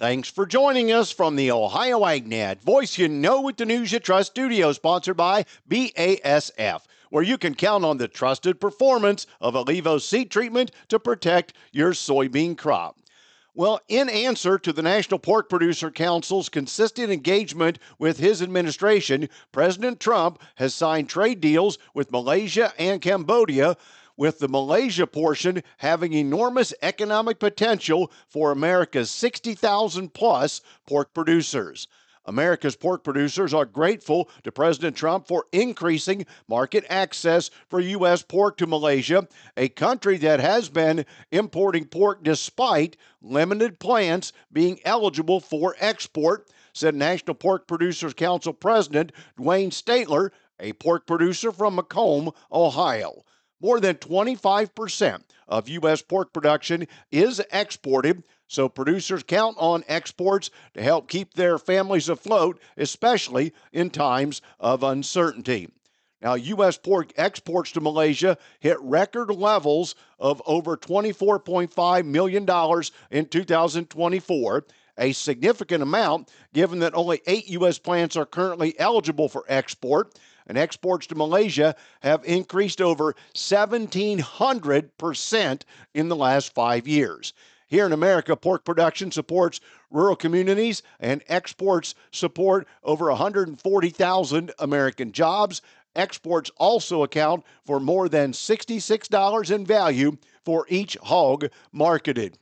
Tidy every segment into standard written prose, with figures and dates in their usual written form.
Thanks for joining us from the Ohio AgNet, voice you know with the news you trust studio, sponsored by BASF, where you can count on the trusted performance of Allevo seed treatment to protect your soybean crop. Well, in answer to the National Pork Producer Council's consistent engagement with his administration, President Trump has signed trade deals with Malaysia and Cambodia, with the Malaysia portion having enormous economic potential for America's 60,000 plus pork producers. America's pork producers are grateful to President Trump for increasing market access for U.S. pork to Malaysia, a country that has been importing pork despite limited plants being eligible for export, said National Pork Producers Council President Dwayne Statler, a pork producer from Macomb, Ohio. More than 25% of U.S. pork production is exported, so producers count on exports to help keep their families afloat, especially in times of uncertainty. Now, U.S. pork exports to Malaysia hit record levels of over $24.5 million in 2024, a significant amount given that only 8 U.S. plants are currently eligible for export, and exports to Malaysia have increased over 1,700% in the last 5 years. Here in America, pork production supports rural communities, and exports support over 140,000 American jobs. Exports also account for more than $66 in value for each hog marketed.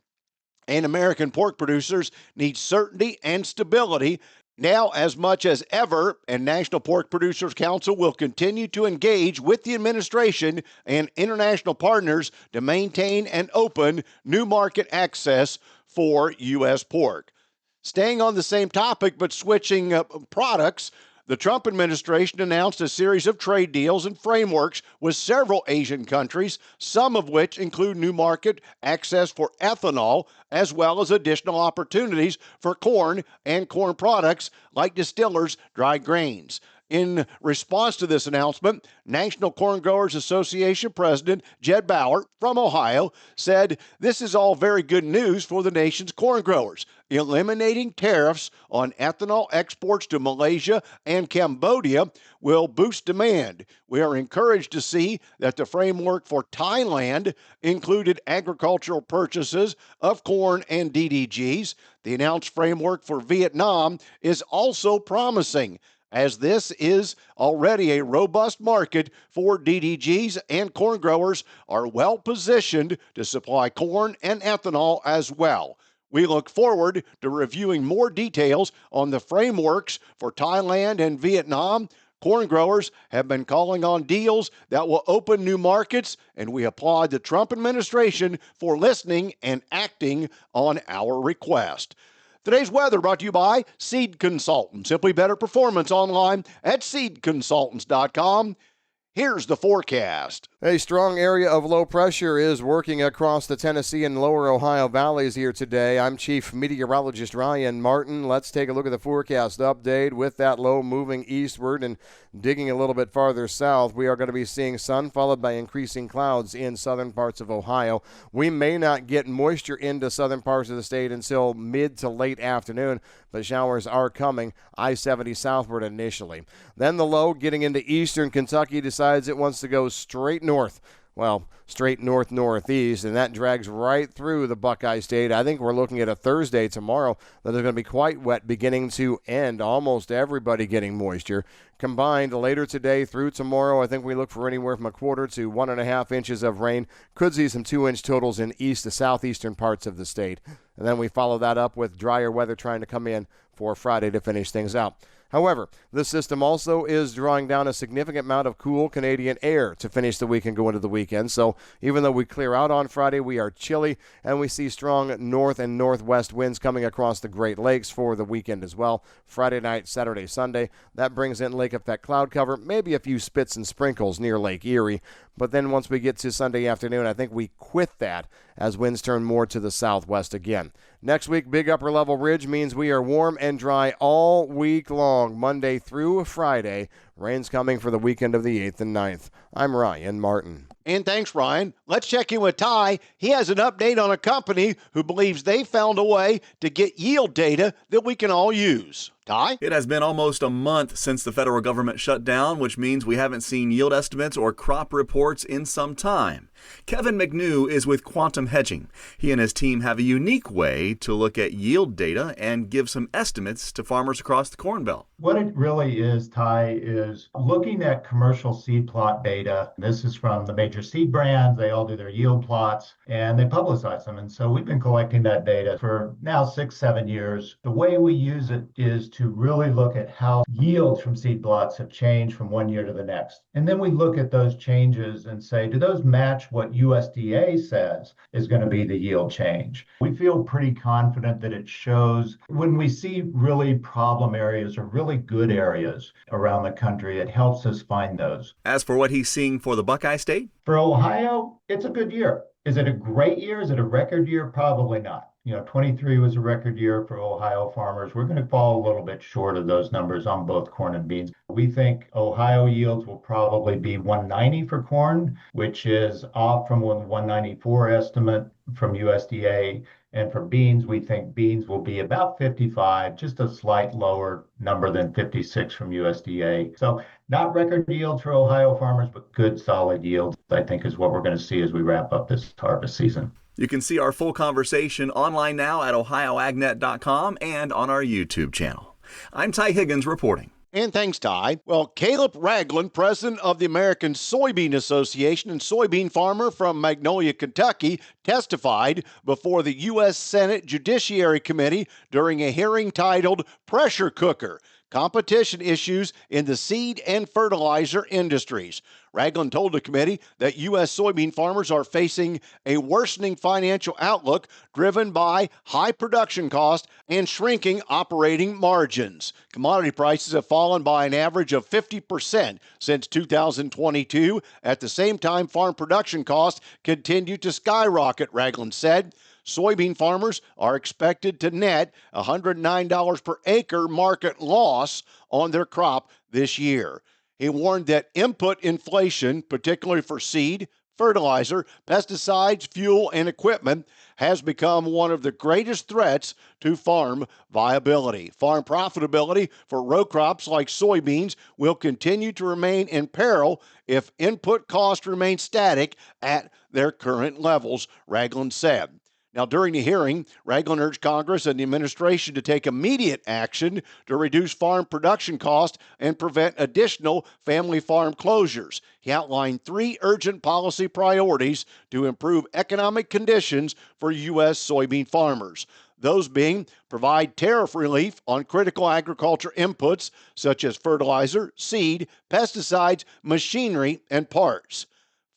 And American pork producers need certainty and stability now as much as ever, and National Pork Producers Council will continue to engage with the administration and international partners to maintain and open new market access for U.S. pork. Staying on the same topic but switching products, the Trump administration announced a series of trade deals and frameworks with several Asian countries, some of which include new market access for ethanol, as well as additional opportunities for corn and corn products like distillers' dry grains. In response to this announcement, National Corn Growers Association President Jed Bauer from Ohio said, "This is all very good news for the nation's corn growers. Eliminating tariffs on ethanol exports to Malaysia and Cambodia will boost demand. We are encouraged to see that the framework for Thailand included agricultural purchases of corn and DDGs. The announced framework for Vietnam is also promising, as this is already a robust market for DDGs, and corn growers are well positioned to supply corn and ethanol as well. We look forward to reviewing more details on the frameworks for Thailand and Vietnam. Corn growers have been calling on deals that will open new markets, and we applaud the Trump administration for listening and acting on our request." Today's weather brought to you by Seed Consultants. Simply better performance online at seedconsultants.com. Here's the forecast. A strong area of low pressure is working across the Tennessee and lower Ohio valleys here today. I'm Chief Meteorologist Ryan Martin. Let's take a look at the forecast update. With that low moving eastward and digging a little bit farther south, we are going to be seeing sun followed by increasing clouds in southern parts of Ohio. We may not get moisture into southern parts of the state until mid to late afternoon, but showers are coming I-70 southward initially. Then the low getting into eastern Kentucky decides it wants to go straight north. Well, straight north-northeast, and that drags right through the Buckeye State. I think we're looking at a Thursday tomorrow that is going to be quite wet, beginning to end. Almost everybody getting moisture. Combined later today through tomorrow, I think we look for anywhere from 1/4 to 1.5 inches of rain. Could see some 2-inch totals in east to southeastern parts of the state. And then we follow that up with drier weather trying to come in for Friday to finish things out. However, this system also is drawing down a significant amount of cool Canadian air to finish the week and go into the weekend. So even though we clear out on Friday, we are chilly, and we see strong north and northwest winds coming across the Great Lakes for the weekend as well. Friday night, Saturday, Sunday, that brings in lake effect cloud cover, maybe a few spits and sprinkles near Lake Erie. But then once we get to Sunday afternoon, I think we quit that as winds turn more to the southwest again. Next week, big upper level ridge means we are warm and dry all week long, Monday through Friday. Rain's coming for the weekend of the 8th and 9th. I'm Ryan Martin. And thanks, Ryan. Let's check in with Ty. He has an update on a company who believes they found a way to get yield data that we can all use. Ty? It has been almost a month since the federal government shut down, which means we haven't seen yield estimates or crop reports in some time. Kevin McNew is with Quantum Hedging. He and his team have a unique way to look at yield data and give some estimates to farmers across the Corn Belt. What it really is, Ty, is looking at commercial seed plot data. This is from the major seed brands. They all do their yield plots and they publicize them. And so we've been collecting that data for now 6-7 years. The way we use it is to really look at how yields from seed plots have changed from one year to the next. And then we look at those changes and say, do those match what USDA says is going to be the yield change? We feel pretty confident that it shows when we see really problem areas or really good areas around the country, it helps us find those. As for what he's seeing for the Buckeye State? For Ohio, it's a good year. Is it a great year? Is it a record year? Probably not. 23 was a record year for Ohio farmers. We're going to fall a little bit short of those numbers on both corn and beans. We think Ohio yields will probably be 190 for corn, which is off from 194 estimate from USDA. And for beans, we think beans will be about 55, just a slight lower number than 56 from USDA. So not record yields for Ohio farmers, but good solid yields, I think, is what we're going to see as we wrap up this harvest season. You can see our full conversation online now at ohioagnet.com and on our YouTube channel. I'm Ty Higgins reporting. And thanks, Ty. Well, Caleb Ragland, president of the American Soybean Association and soybean farmer from Magnolia, Kentucky, testified before the U.S. Senate Judiciary Committee during a hearing titled Pressure Cooker: Competition Issues in the Seed and Fertilizer Industries. Ragland told the committee that U.S. soybean farmers are facing a worsening financial outlook driven by high production costs and shrinking operating margins. Commodity prices have fallen by an average of 50% since 2022. At the same time, farm production costs continue to skyrocket, Ragland said. Soybean farmers are expected to net $109 per acre market loss on their crop this year. He warned that input inflation, particularly for seed, fertilizer, pesticides, fuel, and equipment, has become one of the greatest threats to farm viability. Farm profitability for row crops like soybeans will continue to remain in peril if input costs remain static at their current levels, Ragland said. Now, during the hearing, Ragland urged Congress and the administration to take immediate action to reduce farm production costs and prevent additional family farm closures. He outlined 3 urgent policy priorities to improve economic conditions for U.S. soybean farmers. Those being provide tariff relief on critical agriculture inputs such as fertilizer, seed, pesticides, machinery, and parts.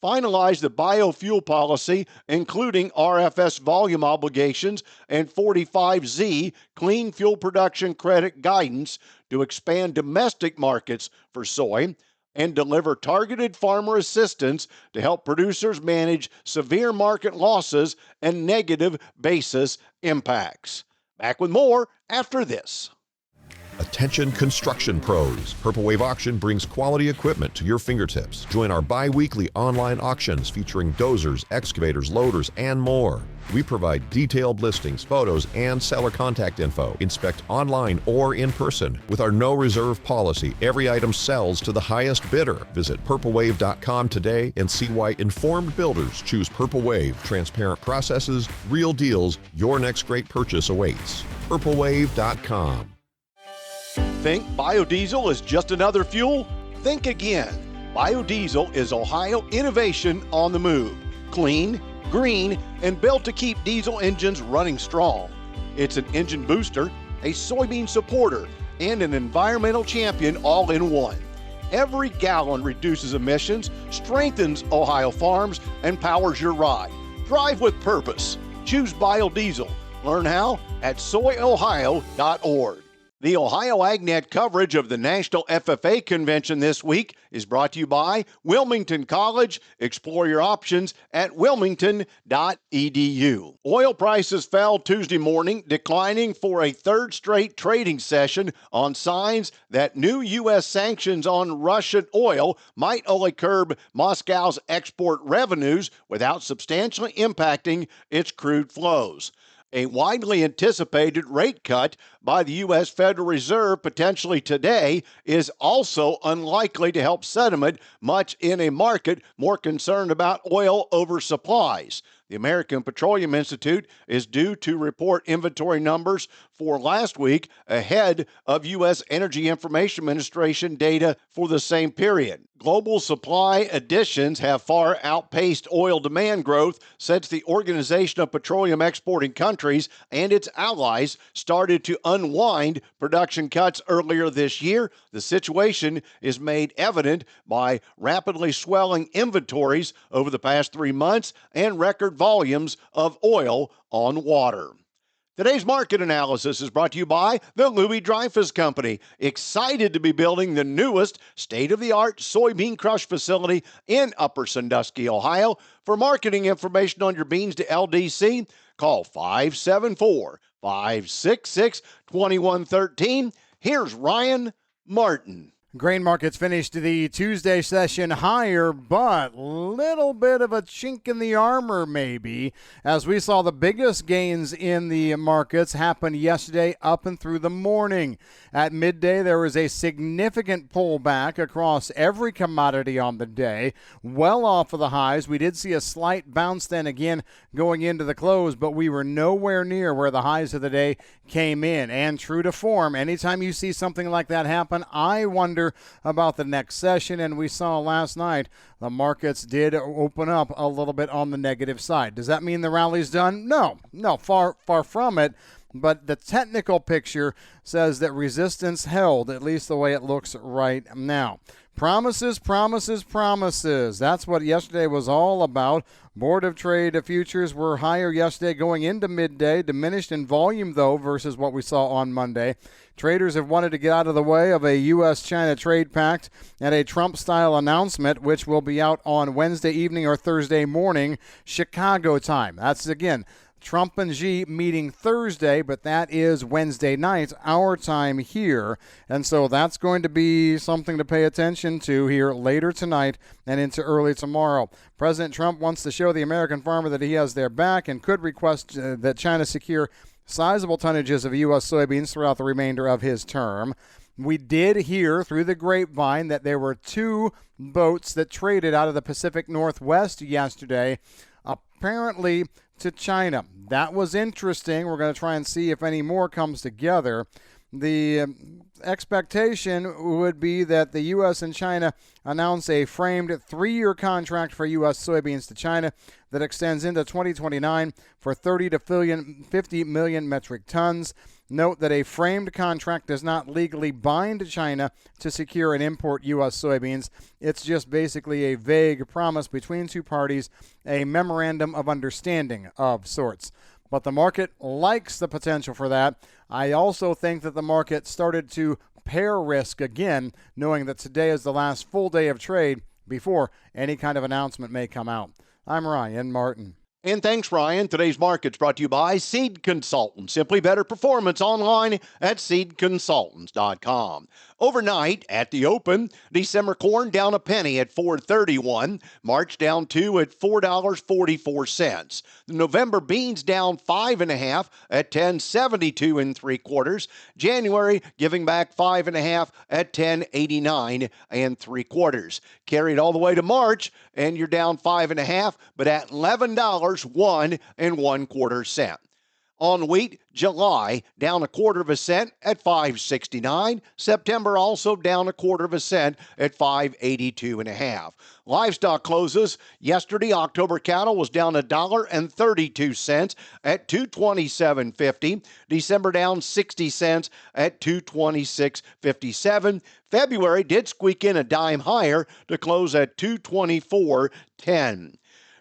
Finalize the biofuel policy, including RFS volume obligations and 45Z clean fuel production credit guidance to expand domestic markets for soy, and deliver targeted farmer assistance to help producers manage severe market losses and negative basis impacts. Back with more after this. Attention construction pros. Purple Wave Auction brings quality equipment to your fingertips. Join our bi-weekly online auctions featuring dozers, excavators, loaders, and more. We provide detailed listings, photos, and seller contact info. Inspect online or in person. With our no reserve policy, every item sells to the highest bidder. Visit purplewave.com today and see why informed builders choose Purple Wave. Transparent processes, real deals, your next great purchase awaits. purplewave.com. Think biodiesel is just another fuel? Think again. Biodiesel is Ohio innovation on the move. Clean, green, and built to keep diesel engines running strong. It's an engine booster, a soybean supporter, and an environmental champion all in one. Every gallon reduces emissions, strengthens Ohio farms, and powers your ride. Drive with purpose. Choose biodiesel. Learn how at soyohio.org. The Ohio AgNet coverage of the National FFA Convention this week is brought to you by Wilmington College. Explore your options at wilmington.edu. Oil prices fell Tuesday morning, declining for a third straight trading session on signs that new U.S. sanctions on Russian oil might only curb Moscow's export revenues without substantially impacting its crude flows. A widely anticipated rate cut by the U.S. Federal Reserve potentially today is also unlikely to help sentiment much in a market more concerned about oil oversupplies. The American Petroleum Institute is due to report inventory numbers for last week ahead of U.S. Energy Information Administration data for the same period. Global supply additions have far outpaced oil demand growth since the Organization of Petroleum Exporting Countries and its allies started to unwind production cuts earlier this year. The situation is made evident by rapidly swelling inventories over the past 3 months and record volumes of oil on water. Today's market analysis is brought to you by the Louis Dreyfus Company, excited to be building the newest state-of-the-art soybean crush facility in Upper Sandusky, Ohio. For marketing information on your beans to LDC, call 574-566-2113. Here's Ryan Martin. Grain markets finished the Tuesday session higher, but little bit of a chink in the armor maybe, as we saw the biggest gains in the markets happen yesterday up and through the morning. At midday, there was a significant pullback across every commodity on the day, well off of the highs. We did see a slight bounce then again going into the close, but we were nowhere near where the highs of the day came in. And true to form, anytime you see something like that happen, I wonder about the next session, and we saw last night the markets did open up a little bit on the negative side. Does that mean the rally's done? No, far from it. But the technical picture says that resistance held, at least the way it looks right now. Promises. That's what yesterday was all about. Board of Trade futures were higher yesterday going into midday, diminished in volume, though, versus what we saw on Monday. Traders have wanted to get out of the way of a U.S.-China trade pact and a Trump-style announcement, which will be out on Wednesday evening or Thursday morning, Chicago time. That's, again, Trump and Xi meeting Thursday, but that is Wednesday night, our time here. And so that's going to be something to pay attention to here later tonight and into early tomorrow. President Trump wants to show the American farmer that he has their back and could request that China secure sizable tonnages of U.S. soybeans throughout the remainder of his term. We did hear through the grapevine that there were 2 boats that traded out of the Pacific Northwest yesterday, apparently to China. That was interesting. We're going to try and see if any more comes together. The expectation would be that the U.S. and China announce a framed 3-year contract for U.S. soybeans to China that extends into 2029 for 30 to 50 million metric tons. Note that a framed contract does not legally bind China to secure and import U.S. soybeans. It's just basically a vague promise between 2 parties, a memorandum of understanding of sorts. But the market likes the potential for that. I also think that the market started to pair risk again, knowing that today is the last full day of trade before any kind of announcement may come out. I'm Ryan Martin. And thanks, Ryan. Today's market's brought to you by Seed Consultants. Simply better performance online at seedconsultants.com. Overnight at the open, December corn down a penny at $4.31. March down 2 at $4.44. The November beans down 5.5 at $10.72 3/4. January giving back 5.5 at $10.89 3/4. Carried all the way to March, and you're down 5.5, but at $11.01 1/4. On wheat, July down 1/4 cent at $5.69. September also down 1/4 cent at $5.82.5. Livestock closes yesterday. October cattle was down $1.32 at $227.50. December down 60 cents at $226.57. February did squeak in a dime higher to close at $224.10.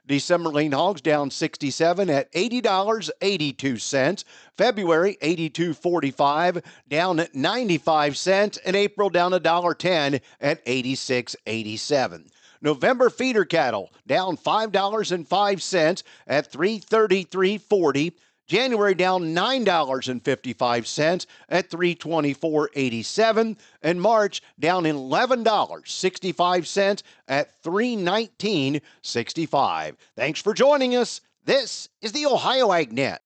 December lean hogs down 67 at $80.82. February 82.45 down at 95 cents, and April down $1.10 at 86.87. November feeder cattle down $5.05 at 333.40. January down $9.55 at 324.87, and March down $11.65 at 319.65. Thanks for joining us. This is the Ohio AgNet.